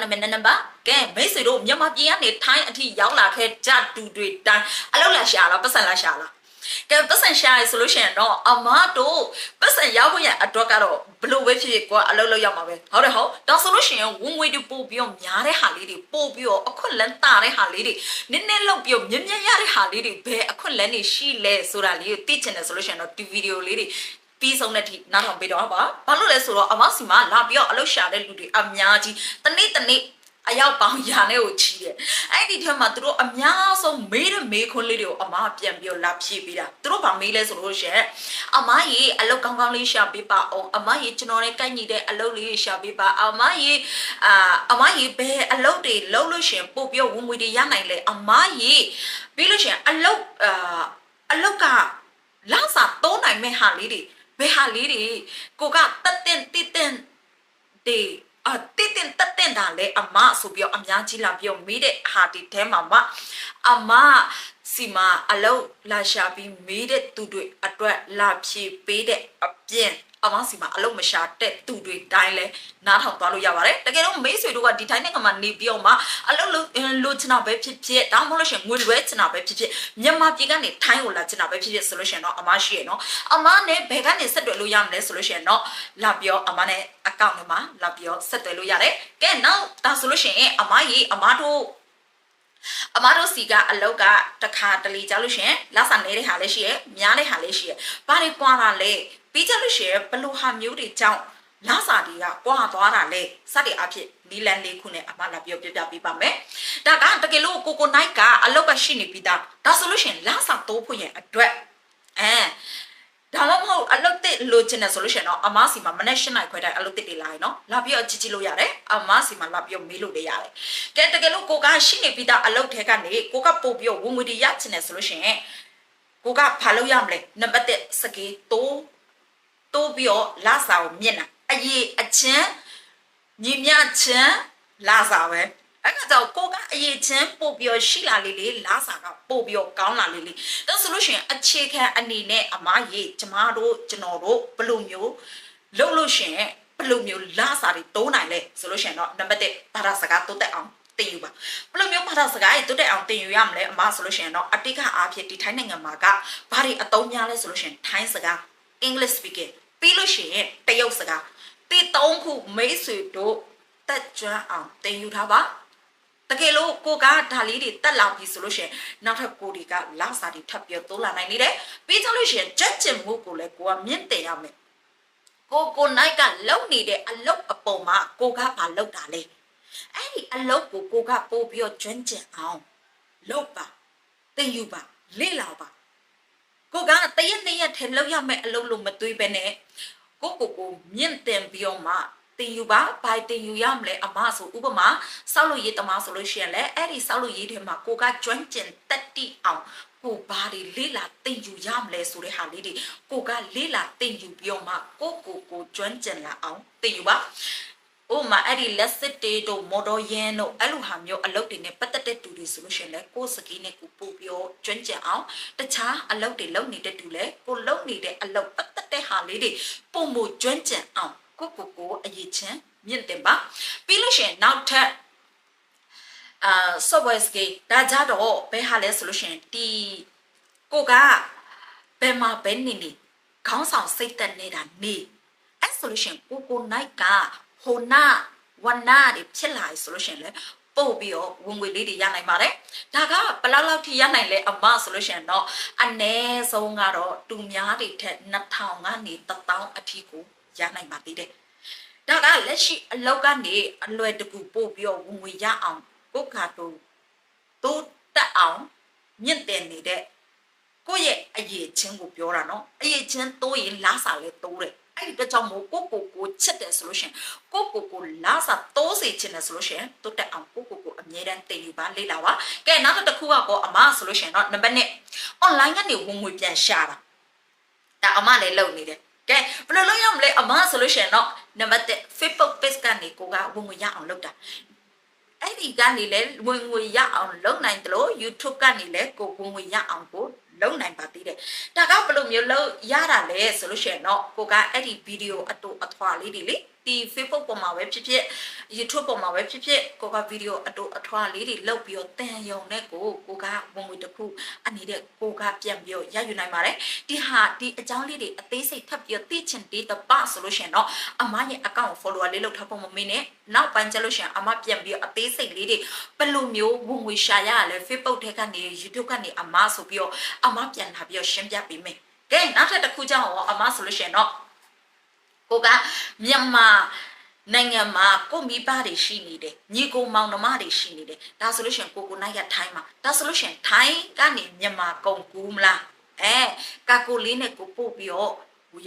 မနမနပါကဲမိတ်ဆွေတို့မြန်မာပြည်ကနေထိုင်းအထိရောက်လာခဲ့ကြတူတွေတိုင်းအလောက်လာရှာလားပတ်စံလာရှာလားကဲပတ်စံရှာရဆိုလို့ရှိရင်တော့အမတို့ပတ်စံရောက်ဖို့ရအတွက်ကတော့ဘလို့ပဲဖြစ်ဖြစ်ကွာအလောက်လောက်ရောက်မှာပဲဟုတ်တယ်ဟုတ်ဒါဆိုလို့ရှိရင်ဝင်ငွေတွေပို့ပြီးတော့များတဲ့ဟာလေးတွေပို့ပြီးတော့အခွင့်လန်းတာတဲ့ဟာလေးတွေနည်းနည်းလောက်ပြီးတော့မြင်မြင်ရတဲ့ဟာလေးတွေဘယ်အခွင့်လန်းတွေရှိလဲဆိုတာလေးကိုသိချင်တယ်ဆိုလို့ရှိရင်တော့ဒီဗီဒီယိုလေးတွေပြီးဆုံးတဲ့ထိနားထောင်ပေးတော့ပါဘာလို့လဲဆိုတော့အမစီမှာလာပြီးတော့အလုပ်ရှာတဲ့လူတွေအများကြီးတနေ့အရောက်ပေါင်းရာနဲ့ကိုချီးတယ်အဲ့ဒီထဲမှာသူတို့အများဆုံးမေးတဲ့မေးခွန်းလေးတွေကိုအမပြန်ပြီးလာဖြည့်ပေးတာသူတို့ဗာမေးလဲဆိုလို့ရှိရင်အမရေအလုပ်ကောင်းကောင်းလေးရှာပေးပါအောင်အမရေကျွန်တော်နဲ့ကိုက်ညီတဲ့အလုပ်လေးရှာပေးပါအမရေဘယ်အလုပ်တွေလုပ်လို့ရှင်ပို့ပြီးဝင်ငွေတွေရနိုင်လဲအမရေပြီးလို့ရှင်အလုပ်ကလောက်စာသုံးနိုင်မဲ့ဟာလေးတွေဘယ်ဟာလေးတွေကိုကတက်တင်တိတင်တေတိတင်တက်တင်တာလေအမဆိုပြီးအများကြီးလာပြီးမေးတဲ့ဟာဒီထဲမှာအမစီမာအလောက်လာရှာပြီးမေးတဲ့သူတွေအတွက်လာဖြေပေးတဲ့အပြင်အမစီမာအလောက်မရှာတဲ့သူတွေတိုင်းလဲနားထောင်သွားလို့ရပါတယ်တကယ်တော့မိတ်ဆွေတို့ကဒီတိုင်းနိုင်ငံမှာနေပြီးတော့အလောက်လိုချင်တာပဲဖြစ်ဖြစ်ဒါမှမဟုတ်လို့ရှင်ငွေလွှဲချင်တာပဲဖြစ်ဖြစ်မြန်မာပြည်ကနေထိုင်းကိုလာချင်တာပဲဖြစ်ဖြစ်ဆိုလို့ရှင်တော့အမရှိရနော်အမနဲ့ဘယ်ကနေဆက်သွယ်လို့ရမလဲဆိုလို့ရှင်တော့လာပြောအမနဲ့အကောင့်ထဲမှာလာပြောဆက်သွယ်လို့ရတယ်ကဲနောက်ဒါဆိုလို့ရှင်အမတို့စီကအလောက်ကတခါတလေကြောက်လို့ရှင်လာစာနေတဲ့ဟာလေးရှိရများတဲ့ဟာလေးရှိရဘာတွေကွာတာလဲပြီးကြလို့ရှင်ဘလို့ဟာမျိုးတွေကြောင့်လာစာတွေကကွာသွားတာလဲစတဲ့အဖြစ်နီလန်လေးခုနဲ့အမလာပြောပြပေးပါမယ်ဒါကတကယ်လို့ကိုနိုင်ကအလောက်ကရှိနေပြီးသားဒါဆိုလို့ရှင်လာစာတိုးဖို့ရအတွက်ဒါမှမဟုတ်အလုပ်တစ်လိုချင်တဲ့ solution တော့အမစီမှာမနေ့၈နိုင်ခွဲတိုင်းအလုပ်တစ်တွေလာရင်နော်လာပြီးတော့ကြည့်လို့ရတယ်အမစီမှာလာပြီးတော့မေးလို့လည်းရတယ်ကဲတကယ်လို့ကိုကရှိနေပြီးသားအလုပ်ထဲကနေကိုကပို့ပြီးတော့ဝင်ငွေတွေရချင်တဲ့ solution ကိုကဘာလုပ်ရမလဲနံပါတ်1စကေးတိုးပြီးတော့လာစာကိုမြင့်တာအရေးအချင်းညီမြချင်းလာစာပဲအဲ့ဒါကြောင့်ကိုကအရေးချင်းပို့ပြီးတော့ရှိလာလေးလာစာကပို့ပြီးတော့ကောင်းလာလေးဒါဆိုလို့ရှိရင်အခြေခံအနေနဲ့အမကြီးကျမတို့ကျွန်တော်တို့ဘယ်လိုမျိုးလုပ်လို့ရှိရင်ဘယ်လိုမျိုးလာစာတွေတိုးနိုင်လဲဆိုလို့ရှိရင်တော့နံပါတ်1ဘာသာစကားတိုးတက်အောင်သင်ယူပါဘယ်လိုမျိုးဘာသာစကားတိုးတက်အောင်သင်ယူရမလဲအမဆိုလို့ရှိရင်တော့အတိတ်ကအားဖြင့်ဒီထိုင်းနိုင်ငံမှာကဘာတွေအသုံးများလဲဆိုလို့ရှိရင်ထိုင်းစကား English speaking ပြီးလို့ရှိရင်တရုတ်စကားဒီ3ခုမိတ်ဆွေတို့တက်ကြွအောင်သင်ယူထားပါတကယ်လို့ကိုကဒါလေးတွေတက်လာပြီဆိုလို့ရှိရင်နောက်ထပ်ကိုတွေကလာစာတွေထပ်ပြီးတိုးလာနိုင်နေတယ်ပြီးကြလို့ရှိရင်ကြက်ကျင်မှုကိုလည်းကိုကမြင့်တင်ရမယ်ကိုနိုင်ကလုံနေတဲ့အလုတ်အပေါ်မှာကိုကဘာလုပ်တာလဲအဲ့ဒီအလုတ်ကိုကပို့ပြီးတော့ကျွမ်းကျင်အောင်လုပ်ပါသင်ယူပါလေ့လာပါကိုကတရက်နှစ်ရက်ထဲလောက်ရမယ်အလုပ်လို့မတွေးပဲနဲ့ကိုမြင့်တင်ပြီးတော့မှတင်ယူပါဘိုင်တင်ယူရမလဲအမဆိုဥပမာစောက်လို့ရေးတမဆိုလို့ရှိရင်လည်းအဲ့ဒီစောက်လို့ရေးထဲမှာကိုကကျွမ်းကျင်တက်တိအောင်ကိုဘာတွေလေးလာတင်ယူရမလဲဆိုတဲ့ဟာလေးတွေကိုကလေးလာတင်ယူပြီးတော့မှကိုကျွမ်းကျင်လာအောင်တင်ယူပါဥပမာအဲ့ဒီလက်စစ်တေးတို့မော်ဒယ်ယန်တို့အဲ့လိုဟာမျိုးအလုပ်တွေနဲ့ပတ်သက်တဲ့တူတွေဆိုလို့ရှိရင်လည်းကိုစကီးနဲ့ကိုပို့ပြီးတော့ကျွမ်းကျင်အောင်တခြားအလုပ်တွေလုပ်နေတဲ့တူလည်းကိုလုပ်နေတဲ့အလုပ်ပတ်သက်တဲ့ဟာလေးတွေပုံမကျွမ်းကျင်အောင်ကိုအရေးချင်းမြင့်တင်ပါပြီးလို့ရှိရင်နောက်ထပ်software skill ဒါကြတော့ဘယ်ဟာလဲဆိုလို့ရှိရင်ဒီကိုကဘယ်မှာဘယ်နေခေါင်းဆောင်စိတ်သက်နေတာနေအဲ့ဆိုလို့ရှိရင်ကိုနိုင်ကဟိုနာဝနာတွေဖြစ်လာပြီဆိုလို့ရှိရင်လေပို့ပြီးတော့ဝင်ငွေလေးတွေရနိုင်ပါတယ်ဒါကဘယ်လောက်ထိရနိုင်လဲအမဆိုလို့ရှိရင်တော့အနည်းဆုံးကတော့တူများတွေထက်2000ကနေ1000အထိကိုရနိုင်ပါသေးတယ်ဒါကလက်ရှိအလောက်ကနေအလွယ်တကူပို့ပြီးတော့ဝင်ငွေရအောင်ကိုခါတိုးတက်အောင်မြင့်တင်နေတဲ့ကိုရဲ့အရေးချင်းကိုပြောတာနော်အရေးချင်းတိုးရင်လာစာလဲတိုးတယ်အဲ့ဒီတကြောင်မို့ကိုချက်တယ်ဆိုလို့ရှင်ကိုလာစာတိုးစေချင်တယ်ဆိုလို့ရှင်တိုးတက်အောင်ကိုအမြဲတမ်းတင်ယူပါလေ့လာပါကဲနောက်တစ်ခုကတော့အမဆိုလို့ရှင်တော့နံပါတ်1 online ကနေဝင်ငွေပြန်ရှာတာဒါအမလည်းလုပ်နေတယ်ကဲဘယ်လိုလုပ်ရမလဲအမဆိုလို့ရှိရင်တော့နံပါတ်1 Facebook page ကနေကိုကဝင်ငွေရအောင်လုပ်တာအဲ့ဒီကနေလည်းဝင်ငွေရအောင်လုပ်နိုင်တယ်လို့ YouTube ကနေလည်းကိုဝင်ငွေရအောင်ကိုလုပ်နိုင်ပါသေးတယ်ဒါကဘယ်လိုမျိုးလုပ်ရတာလဲဆိုလို့ရှိရင်တော့ကိုကအဲ့ဒီဗီဒီယိုအတူအထွာလေးတွေလေ ဒီ Facebook ပေါ်မှာပဲဖြစ်ဖြစ် YouTube ပေါ်မှာပဲဖြစ်ဖြစ်ကိုကဗီဒီယိုအတူအထွားလေးတွေလုပ်ပြီးတော့တန်ရုံနဲ့ကိုကဝင်ငွေတစ်ခုအနေနဲ့ကိုကပြန်ပြီးတော့ရယူနိုင်ပါတယ်ဒီအကြောင်းလေးတွေအသေးစိတ်ထပ်ပြီးတော့သိချင်တဲ့တပဆိုလို့ရှိရင်တော့အမရဲ့ account follower လေးလုပ်ထားဖို့မမေ့နဲ့နောက်ပိုင်းကျလို့ရှိရင်အမပြန်ပြီးတော့အသေးစိတ်လေးတွေဘယ်လိုမျိုးဝင်ငွေရှာရလဲ Facebook ထဲကနေ YouTube ကနေအမဆိုပြီးတော့အမပြန်လာပြီးတော့ရှင်းပြပေးမယ်ကဲနောက်ထပ်တစ်ခုကြောင့်ရောအမဆိုလို့ရှိရင်တော့ကိုကမြန်မာနိုင်ငံမှာကိုမိဘတွေရှိနေတယ်ညီကိုမောင်နှမတွေရှိနေတယ်ဒါဆိုလို့ရှိရင်ကိုနိုင်ရထိုင်းမှာဒါဆိုလို့ရှိရင်ထိုင်းကနေမြန်မာကုန်ကူးမလားကာကိုလေးနဲ့ကိုပို့ပြီးတော့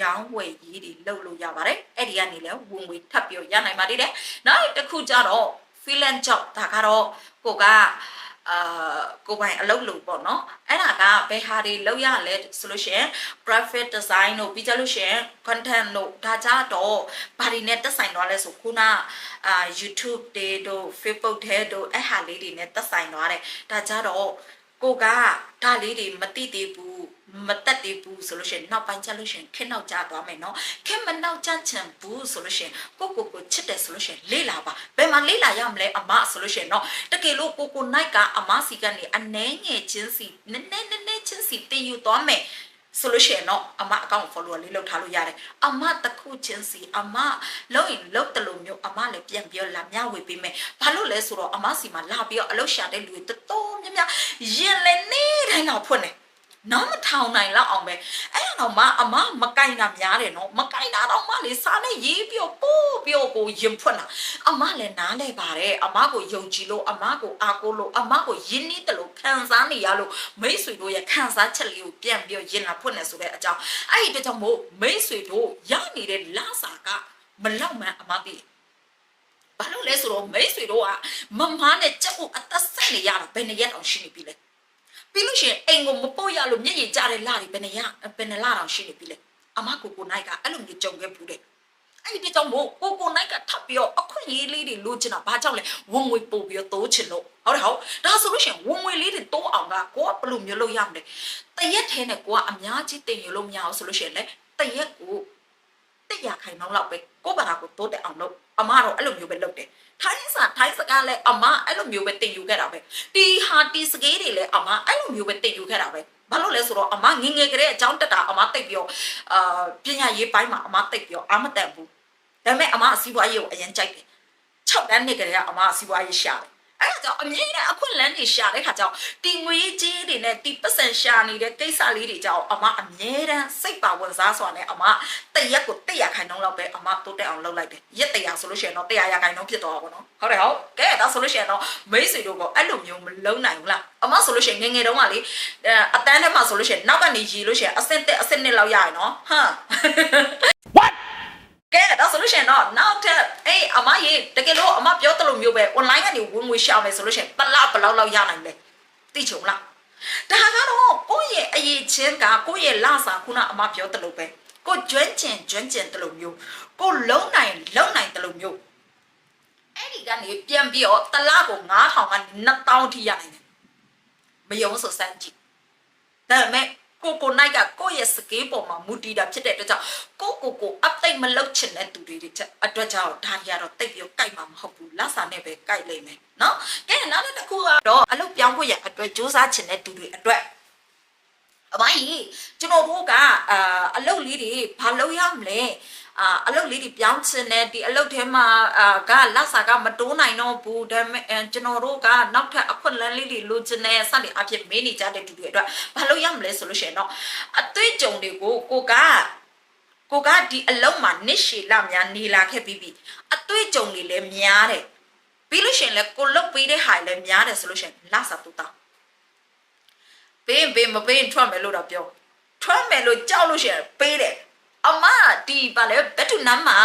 ရောင်းဝယ်ရေးတွေလုပ်လို့ရပါတယ်အဲ့ဒီကနေလည်းဝင်ငွေထပ်ပြီးရနိုင်ပါသေးတယ်နောက်တစ်ခုကျတော့ freelance job ဒါကတော့ကိုပိုင်အလုပ်လုပ်ပေါ့နော်အဲ့ဒါကဘယ်ဟာတွေလုပ်ရလဲဆိုလို့ရှိရင် graphic design တို့ပြီးကြလို့ရှိရင် content တို့ဒါကြတော့ဘာတွေနဲ့တက်ဆိုင်သွားလဲဆိုခုနYouTube တွေတို့ Facebook တွေတို့အဲ့ဟာလေးတွေနဲ့တက်ဆိုင်သွားတယ်ဒါကြတော့ကိုကဒါလေးတွေမတိသေးဘူးမတက်သေးဘူးဆိုလို့ရှိရင်နောက်ပိုင်းကျလို့ရှိရင်ခက်နောက်ကျသွားမယ်နော်ခက်မနောက်ကျချင်ဘူးဆိုလို့ရှိရင်ကိုချစ်တယ်ဆိုလို့ရှိရင်လေးလာပါဘယ်မှာလေးလာရမလဲအမဆိုလို့ရှိရင်နော်တကယ်လို့ကိုနိုင်ကအမစီကနေအနှဲငယ်ချင်းစီနည်းချင်းစီတင်ယူသွားမယ်ဆိုလို့ရှိရင်တော့အမ account follower လေးလုပ်ထားလို့ရတယ်အမတခုချင်းစီအမလုပ်ရင်လုပ်တယ်လို့မျိုးအမလည်းပြန်ပြောလာမျှဝေပေးမယ်ဘာလို့လဲဆိုတော့အမစီမှာလာပြီးတော့အလုပ်ရှာတဲ့လူတွေတော်များများရင်လည်းနေတိုင်းတော့ဖွင့်တယ်နောက်မထောင်နိုင်လောက်အောင်ပဲအဲ့တော့မှအမမကင်တာများတယ်နော်မကင်တာတော့မှလေစားနဲ့ရေးပြီးတော့ပို့ပြီးတော့ကိုရင်ဖွင့်တာအမလည်းနားလဲပါတယ်အမကိုယုံကြည်လို့အမကိုအားကိုးလို့အမကိုယဉ်နီးတယ်လို့ခံစားနေရလို့မိတ်ဆွေတို့ရဲ့ခံစားချက်လေးကိုပြန်ပြီးတော့ရင်လာဖွင့်နေဆိုတဲ့အကြောင်းအဲ့ဒီတကြောင်မို့မိတ်ဆွေတို့ရနေတဲ့လစာကမလောက်မှန်အမသိဘာလို့လဲဆိုတော့မိတ်ဆွေတို့ကမမနဲ့ကြက်ဥအသက်ဆက်နေရတာဘယ်နှစ်ရက်တောင်ရှိနေပြီလဲပြီးလို့ရှိရင်အိမ်ကိုမပို့ရလို့မျက်ရည်ကျတဲ့လတွေဘယ်နှစ်လတောင်ရှိနေပြီလဲအမကိုနိုင်ကအဲ့လိုမျိုးကြုံခဲ့ဘူးတဲ့အဲ့ဒီကြောင့်မို့ကိုနိုင်ကထပ်ပြီးတော့အခွင့်အရေးလေးတွေလိုချင်တာဘာကြောင့်လဲဝင်ငွေပို့ပြီးတော့တိုးချင်လို့ဟုတ်တယ်ဟုတ်ဒါဆိုလို့ရှိရင်ဝင်ငွေလေးတွေတိုးအောင်ကကိုကဘယ်လိုမျိုးလုပ်ရမလဲတရက်ထဲနဲ့ကိုကအများကြီးတင်ယူလို့မရအောင်ဆိုလို့ရှိရင်လေတရက်ကို100ခိုင်နှုန်းလောက်ပဲကိုဘာသာကိုတိုးတက်အောင်လုပ်အမတော့အဲ့လိုမျိုးပဲလုပ်တယ်ထိုင်းစကားလဲအမအဲ့လိုမျိုးပဲတင်ယူခဲ့တာပဲဒီစကေးတွေလဲအမအဲ့လိုမျိုးပဲတင်ယူခဲ့တာပဲဘာလို့လဲဆိုတော့အမငငယ်ကလေးအကြောင်းတက်တာအမတိတ်ပြီးတော့ပညာရေးပိုင်းမှာအမတိတ်ပြီးတော့အမတန်ဘူးဒါပေမဲ့အမအစီးပွားရေးကိုအရင်ကြိုက်တယ်6တန်းနှစ်ကလေးကအမအစီးပွားရေးရှာတယ်အဲ့ဒါကြောင့်အမြဲတမ်းအခွင့်အလမ်းတွေရှာတဲ့ခါကျတော့ဒီငွေကြီးတွေနဲ့ဒီပတ်စံရှာနေတဲ့ကိစ္စလေးတွေကြောင့်အမအမြဲတမ်းစိတ်ပါဝင်စားစွာနဲ့အမတရက်ကို100ခိုင်နှုန်းလောက်ပဲအမတိုးတက်အောင်လုပ်လိုက်တယ်ရက်100ဆိုလို့ရှိရင်တော့100ခိုင်နှုန်းဖြစ်သွားတာပေါ့နော်ဟုတ်တယ်ဟုတ်ကဲဒါဆိုလို့ရှိရင်တော့မိတ်ဆွေတို့ကအဲ့လိုမျိုးမလုံးနိုင်ဘူးလားအမဆိုလို့ရှိရင်ငယ်တုန်းကလေအတန်းထဲမှာဆိုလို့ရှိရင်နောက်ကနေရီလို့ရှိရင်အဆင့်1လောက်ရရနော်ဟမ် Whatကဲဒါဆိုလို့ရှိရင်တော့နောက်ထပ်အမရေတကယ်လို့အမပြောတယ်လို့မျိုးပဲ online ကနေဝင်ငွေရှာမယ်ဆိုလို့ရှိရင်တစ်လဘယ်လောက်ရနိုင်လဲသိချုံလားဒါကတော့ကိုယ့်ရဲ့အရေးချင်းကကိုယ့်ရဲ့လစာခုနအမပြောတယ်လို့ပဲကိုကျွမ်းကျင်တယ်လို့မျိုးကိုလုံနိုင်တယ်လို့မျိုးအဲ့ဒီကနေပြန်ပြီးတော့တစ်လကို9000ကနေ2000ထိရနိုင်တယ်မယုံဆိုစမ်းကြည့်ဒါပေမဲ့ကိုနိုင်ကကိုရဲ့စကေးပေါ်မှာမူတည်တာဖြစ်တဲ့အတွက်ကြောင့်ကို update မလုပ်ချင်တဲ့သူတွေအတွက်ကြောင့်ဒါတွေကတော့တိတ်ပြီးကြိုက်မှာမဟုတ်ဘူးလက်စာနဲ့ပဲကြိုက်လိမ့်မယ်နော်ကဲနောက်တစ်ခုကတော့အလုပ်ပြောင်းဖို့ရအတွက်စူးစမ်းချင်တဲ့သူတွေအတွက်အမကြီးကျွန်တော်တို့ကအလုပ်လေးတွေဘာလုပ်ရမလဲအလုပ်လေးတွေပြောင်းချင်တယ်ဒီအလုပ်ထဲမှာကလက်စာကမတိုးနိုင်တော့ဘူးဒါပေမဲ့ကျွန်တော်တို့ကနောက်ထပ်အခွင့်အလမ်းလေးတွေလိုချင်တယ်စသည်အဖြစ်မေးနေကြတဲ့သူတွေအတွက်ဘာလုပ်ရမလဲဆိုလို့ရှိရင်တော့အတွေ့အကြုံတွေကိုကိုကဒီအလုပ်မှာနှစ်ရှည်လများနေလာခဲ့ပြီးအတွေ့အကြုံတွေလည်းများတယ်ပြီးလို့ရှိရင်လည်းကိုလုပ်ပေးတဲ့ဟာလည်းများတယ်ဆိုလို့ရှိရင်လက်စာတူတာပေးမပေးထွက်မယ်လို့တော့ပြောထွက်မယ်လို့ကြောက်လို့ရှိရင်ပေးတယ်အမဒီဗာလေဘက်တူနမ်းမှာ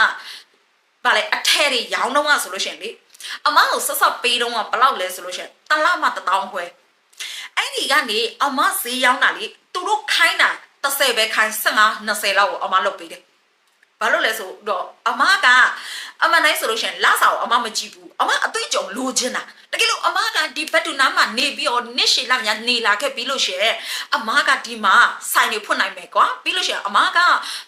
ဗာလေအထဲတွေရောင်းတော့ဆိုလို့ရှိရင်လေအမကိုဆက်ပေးတော့ဘယ်လောက်လဲဆိုလို့ရှိရင်တလမှ1000ခွဲအဲ့ဒီကနေအမဈေးရောင်းတာလေသူတို့ခိုင်းတာ30ပဲခိုင်း15 20လောက်ကိုအမလုပ်ပေးတယ် ဘာလို့လဲဆိုတော့အမကအမနိုင်ဆိုလို့ရှိရင်လာဆောင်အမမကြည့်ဘူးအမအသိကြုံလိုချင်တာတကယ်လို့အမကဒီဘက်တူနားမှာနေပြီးတော့နှစ်ရှည်လာများနေလာခဲ့ပြီးလို့ရှိရင်အမကဒီမှာဆိုင်တွေဖွင့်နိုင်မယ်ကွာပြီးလို့ရှိရင်အမက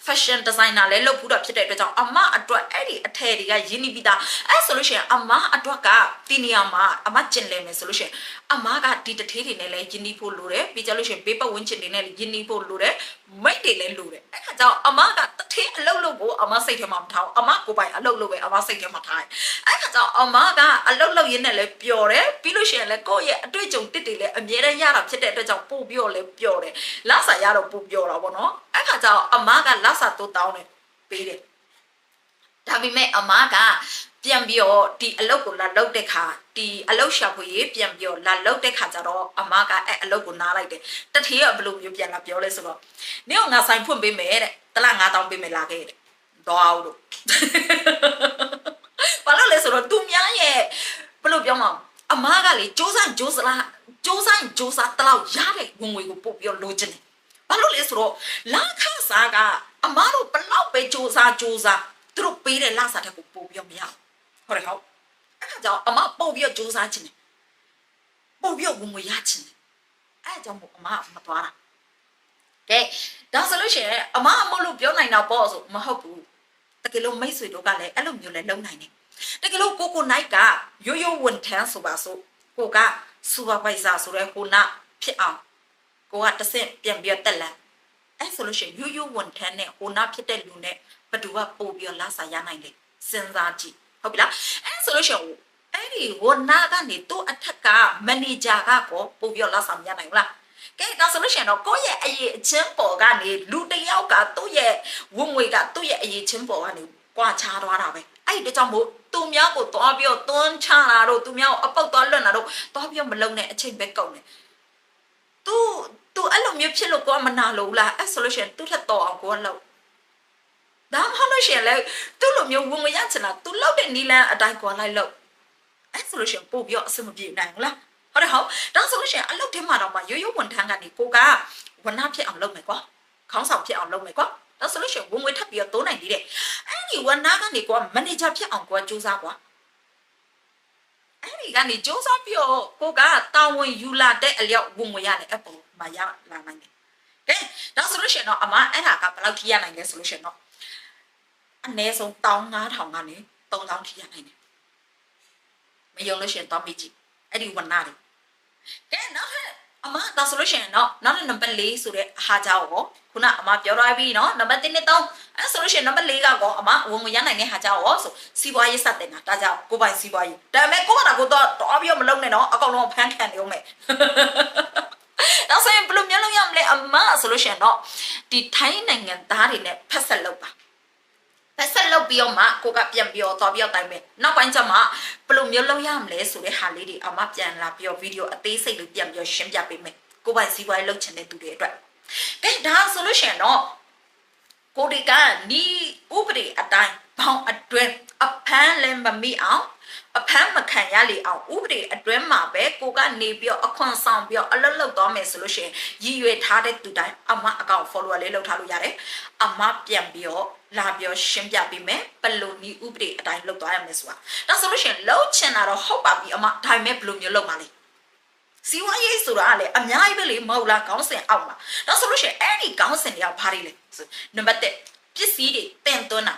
fashion designer လည်းလုပ်ဖို့တော့ဖြစ်တဲ့အတွက်ကြောင့်အမအတွက်အဲ့ဒီအထည်တွေကရင်းနှီးပြီးသားအဲ့ဆိုလို့ရှိရင်အမအတွက်ကဒီနေရာမှာအမကျင်လည်မယ်ဆိုလို့ရှိရင်အမကဒီတထေးတွေနဲ့လည်းရင်းနှီးဖို့လိုတယ်ပြီးကြလို့ရှိရင်ဘေးပတ်ဝန်းကျင်တွေနဲ့လည်းရင်းနှီးဖို့လိုတယ်မိတ်တွေလည်းလိုတယ်အဲ့ခါကျတော့အမကတထေးအလုပ်လုပ်ဖို့အမစိတ်ထဲမှာမထားဘူးအမကိုပိုင်အလုပ်လုပ်ပဲအမစိတ်ထဲမှာထားတယ်အဲ့ခါကျတော့အမကအလုပ်လုပ်ရင်းနဲ့လည်းပျော်တယ်ပြီးလို့ရှိရင်လည်းကိုယ့်ရဲ့အတွေ့အကြုံတစ်တွေလည်းအမြဲတမ်းရတာဖြစ်တဲ့အတွက်ကြောင့်ပို့ပြီးတော့လည်းပျော်တယ်လက်စာရတော့ပို့ပျော်တာပေါ့နော်အဲ့ခါကျတော့အမကလက်စာတိုးတောင်းတယ်ပေးတယ်ဒါပေမဲ့အမကပြန်ပြီးတော့ဒီအလုပ်ကိုလာလုပ်တဲ့ခါဒီအလုပ်ရှာဖွေရေးပြန်ပြီးတော့လာလုပ်တဲ့ခါကျတော့အမကအဲ့အလုပ်ကိုနားလိုက်တယ်တထေးကဘယ်လိုမျိုးပြန်လာပြောလဲဆိုတော့နင်ကငါဆိုင်ဖွင့်ပေးမယ်တဲ့တလား9000ပေးမယ်လာခဲ့တဲ့တော့အောင်လို့ဘာလို့လဲဆိုတော့သူများရဲ့ဘယ်လိုပြောမလဲအမကလေစူးစမ်းတလောက်ရတဲ့ဝင်ငွေကိုပို့ပြီးတော့လိုချင်တယ်ဘာလို့လဲဆိုတော့လာခစားကအမတို့ဘလောက်ပဲစူးစမ်းသူတို့ပေးတဲ့လာစားတဲ့ကိုပို့ပြီးတော့မရဟုတ်တယ်ဟုတ်အဲ့ဒါကြောင့်အမပို့ပြီးတော့စူးစမ်းချင်တယ်ပို့ပြီးတော့ဝင်ငွေရချင်တယ်အဲ့ဒါကြောင့်မို့အမမသွားတာကဲဒါဆိုလို့ရှိရင်အမအမလို့ပြောနိုင်တာပေါ့ဆိုမဟုတ်ဘူးတကယ်လို့မိတ်ဆွေတို့ကလည်းအဲ့လိုမျိုးလည်းလုံနိုင်တယ်တကယ်လို့ကိုနိုင်ကရိုးရိုးဝန်ထမ်းဆိုပါစို့ကိုကစူပါဗိုက်ဇာဆိုတဲ့ဟိုနာဖြစ်အောင်ကိုကတစ်ဆင့်ပြန်ပြီးတက်လာအဲ့ဆိုလို့ရှိရင်ရိုးဝန်ထမ်းနဲ့ဟိုနာဖြစ်တဲ့လူနဲ့ဘယ်သူကပို့ပြီးလာစားရနိုင်လဲစဉ်းစားကြည့်ဟုတ်ပြီလားအဲ့ဆိုလို့ရှိရင်အဲ့ဒီဝန်နာကနေသူ့အထက်ကမန်နေဂျာကကိုပို့ပြီးလာစားမရနိုင်ဘူးလားကဲဒါဆိုလို့ရှိရင်တော့ကိုယ့်ရဲ့အရေးအချင်းပေါ်ကနေလူတယောက်ကသူ့ရဲ့ဝင်ငွေကသူ့ရဲ့အရေးချင်းပေါ်ကနေကွာခြားသွားတာပဲအဲ့ဒီကြောင့်မို့သူများကိုသွားပြီးတော့သွန်းချလာတော့သူများကိုအပုတ်သွားလွတ်လာတော့သွားပြီးတော့မလုံနဲ့အချိန်ပဲကုန်တယ်သူအဲ့လိုမျိုးဖြစ်လို့ကိုကမနာလို့လားအဲ့ဆိုလို့ရှိရင်သူ့ထက်တော်အောင်ကိုကလောက်ဒါမှမဟုတ်လို့ရှိရင်လေသူ့လိုမျိုးဝင်မရချင်လားသူလောက်တဲ့နီလန်းအတိုင်းကိုလိုက်လို့အဲ့ဆိုလို့ရှိရင်ပို့ပြီးတော့အဆင်မပြေနိုင်ဘူးလားဟုတ်တယ်ဟုတ်ဒါဆိုလို့ရှိရင်အလုပ်ထဲမှာတော့မှရိုးဝန်ထမ်းကနေကိုကဝန်နာဖြစ်အောင်လုပ်မယ်ကွာခေါင်းဆောင်ဖြစ်အောင်လုပ်မယ်ကွာဒါဆိုလို့ရှိရင်ဝင်ငွေထပ်ပြီးတော့တိုးနိုင်သေးတယ်အဲ့ဒီဝန်နာကနေကိုကမန်နေဂျာဖြစ်အောင်ကိုကစူးစမ်းကွာအဲ့ဒီကနေစူးစမ်းပြီးတော့ကိုကတာဝန်ယူလာတဲ့အလျောက်ဝင်ငွေရတယ်အပေါ်မှာရလာနိုင်တယ်ကဲဒါဆိုလို့ရှိရင်တော့အမအဲ့ဒါကဘယ်လောက်ထိရနိုင်လဲဆိုလို့ရှိရင်တော့အနည်းဆုံး15000ကနေ3000ထိရနိုင်တယ်မယုံလို့ရှိရင်တော့မိကြည့်အဲ့ဒီဝန်နာတွေကဲနောက်ထပ်အမဒါဆိုလို့ရှိရင်တော့နောက်နံပါတ်4ဆိုတဲ့ဟာကြောင့်ကိုခုနအမပြောထားပြီးနော်နံပါတ်1နဲ့3အဲ့ဆိုလို့ရှိရင်နံပါတ်4ကောအမဝင်ငွေရနိုင်တဲ့ဟာကြောင့်ရောဆိုစီးပွားရေးစတင်တာဒါကြောင့်ကိုပိုင်စီးပွားရေးဒါပေမဲ့ကိုကကိုတော့တော်ပြီးတော့မလုံးနဲ့နော်အကောင်လုံးဖမ်းခံနေဦးမယ်နောက်ဆိုရင်ဘယ်လိုမျိုးလုပ်ရမလဲအမဆိုလို့ရှိရင်တော့ဒီထိုင်းနိုင်ငံသားတွေနဲ့ဖက်ဆက်လုပ်ပါဆက်လုပ်ပြီးတော့မှကိုကပြန်ပြီးတော့သွားပြီးတော့တိုင်မယ်နောက်ပိုင်းကျမှဘယ်လိုမျိုးလုပ်ရမလဲဆိုတဲ့ဟာလေးတွေအမပြန်လာပြီးတော့ဗီဒီယိုအသေးစိတ်လေးပြန်ပြီးတော့ရှင်းပြပေးမယ်ကိုပိုင်စီးပွားရေးလုပ်ချင်တဲ့သူတွေအတွက်ကဲဒါဆိုလို့ရှိရင်တော့ကိုဒီကနီဥပဒေအတိုင်းဘောင်အတွင်းအဖမ်းလည်းမမိအောင်အဖမ်းမခံရလေအောင်ဥပဒေအတွင်းမှာပဲကိုကနေပြီးတော့အခွန်ဆောင်ပြီးတော့အလုပ်လုပ်သွားမယ်ဆိုလို့ရှိရင်ရည်ရွယ်ထားတဲ့သူတိုင်းအမအကောင့် follower လေးလုပ်ထားလို့ရတယ်အမပြန်ပြီးတော့လာပြီးတော့ရှင်းပြပေးမယ်ဘယ်လိုနည်းဥပဒေအတိုင်းလုပ်သွားရမလဲဆိုတာဒါဆိုလို့ရှိရင်လုပ်ချင်တာတော့ဟုတ်ပါပြီအမဒါပေမဲ့ဘယ်လိုမျိုးလုပ်မှာလဲစီဝါရေးဆိုတာကလေအများကြီးပဲလေမဟုတ်လားခေါင်းစဉ်အောက်မှာဒါဆိုလို့ရှိရင်အဲ့ဒီခေါင်းစဉ်တွေကဘာတွေလဲနံပါတ်1ပစ္စည်းတွေတင်သွင်းတာ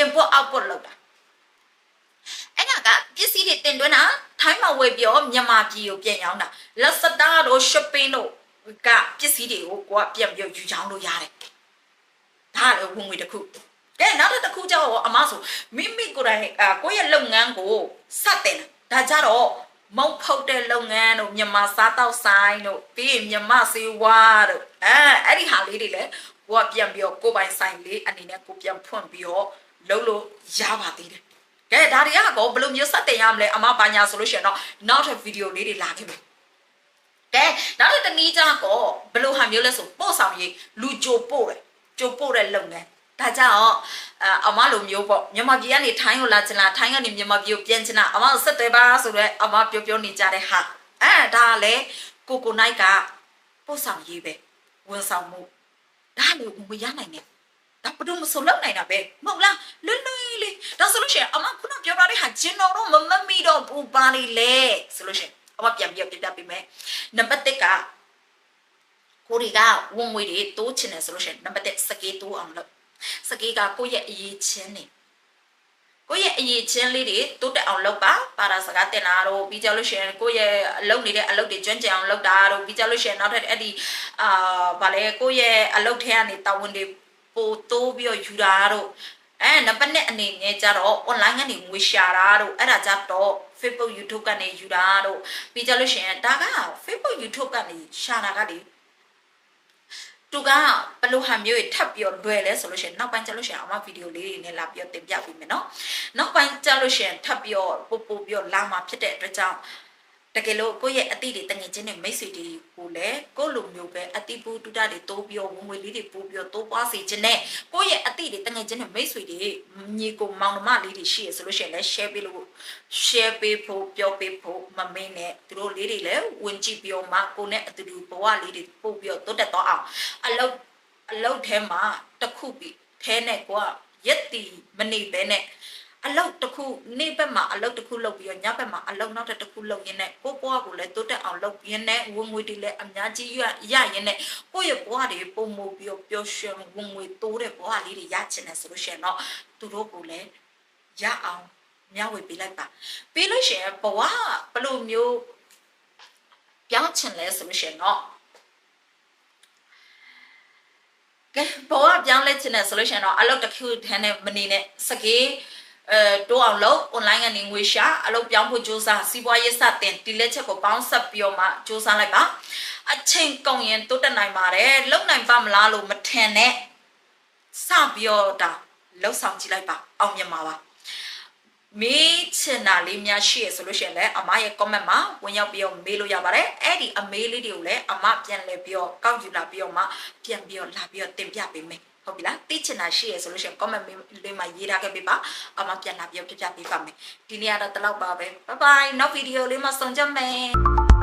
import output လုပ်တာအဲ့ဒါကပစ္စည်းတွေတင်သွင်းတာထိုင်းမှာဝယ်ပြီးတော့မြန်မာပြည်ကိုပြန်ရောင်းတာ Lazada တို့ shopping တို့ကပစ္စည်းတွေကိုကိုကပြန်ပြီးယူချောင်းလို့ရတယ်ဒါလည်းဝင်ငွေတစ်ခုကဲနောက်တစ်ခုကျတော့အမဆိုမိမိကိုယ်တိုင်ကိုယ့်ရဲ့လုပ်ငန်းကိုစတင်တာဒါကြတော့မုံဖုတ်တဲ့လုပ်ငန်းတို့မြန်မာစားတောက်ဆိုင်တို့ပြီးရင်မြန်မာစေဝါတို့အဲ့ဒီဟာလေးတွေလည်းကိုကပြန်ပြီးတော့ကိုယ်ပိုင်ဆိုင်လေးအနေနဲ့ကိုပြန်ဖွင့်ပြီးတော့လုပ်လို့ရပါသေးတယ်ကဲဒါတွေကကောဘယ်လိုမျိုးစတင်ရမလဲအမဘာညာဆိုလို့ရှိရင်တော့နောက်ထပ်ဗီဒီယိုလေးတွေလာခဲ့မယ်ကဲနောက်တစ်နည်းကြကောဘယ်လိုဟာမျိုးလဲဆိုပို့ဆောင်ရေးလူကြိုပို့တဲ့လုပ်ငန်းဒါကြောင့်အမလိုမျိုးပေါ့မြန်မာပြည်ကနေထိုင်းကိုလာချင်လားထိုင်းကနေမြန်မာပြည်ကိုပြန်ချင်လားအမဆက်သွယ်ပါဆိုတော့အမပြောနေကြတဲ့ဟာဒါလည်းကိုနိုင်ကပို့ဆောင်ရေးပဲဝန်ဆောင်မှုဒါလည်းဝင်ရနိုင်တယ်ဒါ ဒါဘယ်တော့မှဆိုလောက်နိုင်တာပဲမဟုတ်လားလွတ်လွတ်လေးဒါဆိုလို့ရှိရင်အမခုနပြောထားတဲ့ဟာကျင်းတော်တော့မမမီတော့ဘူးပါလေလေဆိုလို့ရှိရင်အမပြန်ပြပြပေးမယ်နံပါတ်1ကကိုရီကဝင်ငွေတွေတိုးချင်တယ်ဆိုလို့ရှိရင်နံပါတ်1စကေးတိုးအောင်လုပ်စကေးကကိုယ့်ရဲ့အရေးချင်းနေကိုယ့်ရဲ့အရေးချင်းလေးတွေတိုးတက်အောင်လုပ်ပါရာစကားတင်တာတော့ပြီးကြလို့ရှိရင်ကိုယ့်ရဲ့အလုပ်နေတဲ့အလုပ်တွေကျွမ်းကျင်အောင်လုပ်တာတော့ပြီးကြလို့ရှိရင်နောက်ထပ်အဲ့ဒီဗာလေကိုယ့်ရဲ့အလုပ်ထဲကနေတာဝန်တွေပိုတိုးပြီးယူတာတော့နံပါတ်2အနေနဲ့ကြတော့ online ကနေငွေရှာတာတော့အဲ့ဒါကြတော့ Facebook YouTube ကနေယူတာတော့ပြီးကြလို့ရှိရင်ဒါက Facebook YouTube ကနေရှာတာကလေသူကဘယ်လိုဟာမျိုးထပ်ပြီးလွယ်လဲဆိုလို့ရှိရင်နောက်ပိုင်းကျလို့ရှိရင်အမဗီဒီယိုလေးတွေနဲ့လာပြီးတင်ပြပေးမယ်နော်နောက်ပိုင်းကျလို့ရှိရင်ထပ်ပြီးပို့ပြီးလာမှာဖြစ်တဲ့အတွက်ကြောင့်တကယ်လို့ကိုယ့်ရဲ့အတိတွေတငယ်ချင်းတွေမိတ်ဆွေတွေကိုလည်းကိုယ့်လိုမျိုးပဲအတိပူတူတာတွေတိုးပြီးဝင်ငွေလေးတွေပို့ပြီးတိုးပွားစေခြင်းနဲ့ကိုယ့်ရဲ့အတိတွေတငယ်ချင်းတွေမိတ်ဆွေတွေညီကိုမောင်နှမလေးတွေရှိရဆိုလို့ရှိရင်လည်း share ပေးဖို့ပြောပေးဖို့မမင်းနဲ့သူတို့လေးတွေလည်းဝင်ကြည့်ပြီးမှကိုယ်နဲ့အတူတူဘဝလေးတွေပို့ပြီးတိုးတက်တော့အောင်အလုပ်ထဲမှာတစ်ခုပြီးထဲနဲ့ကိုကရက်တီမနေပဲနဲ့အလုပ်တစ်ခုနေ့ဘက်မှာအလုပ်တစ်ခုလုပ်ပြီးညဘက်မှာအလုပ်နောက်တစ်ခုလုပ်ရင်းနဲ့ကိုယ့်ဘဝကိုလည်းတိုးတက်အောင်လုပ်ရင်းနဲ့ဝင်ငွေတွေလည်းအများကြီးရရင်းနဲ့ကိုယ့်ရဲ့ဘဝတွေပုံမူပြီးပျော်ရွှင်ဝင်ငွေတိုးတဲ့ဘဝလေးတွေရချင်တယ်ဆိုလို့ရှိရင်တော့သူတို့ကိုလည်းရအောင်မျှဝေပေးလိုက်ပါပြီးလို့ရှိရင်ဘဝဘယ်လိုမျိုးပြောင်းချင်လဲဆိုလို့ရှိရင်တော့ဘောကပြောင်းလဲချင်တယ်ဆိုလို့ရှိရင်တော့အလုပ်တစ်ခုတန်းနဲ့မနေနဲ့စကေးတိုးအောင်လုပ် online ကနေငွေရှာအလုပ်ပြောင်းဖို့စူးစမ်းစီးပွားရေးစတင်ဒီလက်ချက်ကိုပေါင်းဆက်ပြီးတော့မှစူးစမ်းလိုက်ပါအချိန်ကုန်ရင်တိုးတက်နိုင်ပါတယ်လုံနိုင်ပါမလားလို့မထင်နဲ့စပြီးတော့ဒါလှုပ်ဆောင်ကြည့်လိုက်ပါအောင်မြင်ပါပါမေးချင်တာလေးများရှိရဆိုလို့ရှိရင်လည်းအမရဲ့ comment မှာဝင်ရောက်ပြီးတော့မေးလို့ရပါတယ်အဲ့ဒီအမေးလေးတွေကိုလည်းအမပြန်လဲပြီးတော့ကောက်ယူလာပြီးတော့မှပြန်ပြီးတော့လာပြီးတော့တင်ပြပေးမယ်ဟုတ်ပြီလားသိချင်တာရှိရဆိုလို့ရှိရင် comment လေးမှာရေးထားခဲ့ပေးပါအမပြန်လာပြီးတော့ပြပြပေးပါမယ်ဒီနေ့ကတော့ဒီလောက်ပါပဲ bye bye နောက်ဗီဒီယိုလေးမှာဆုံကြမယ်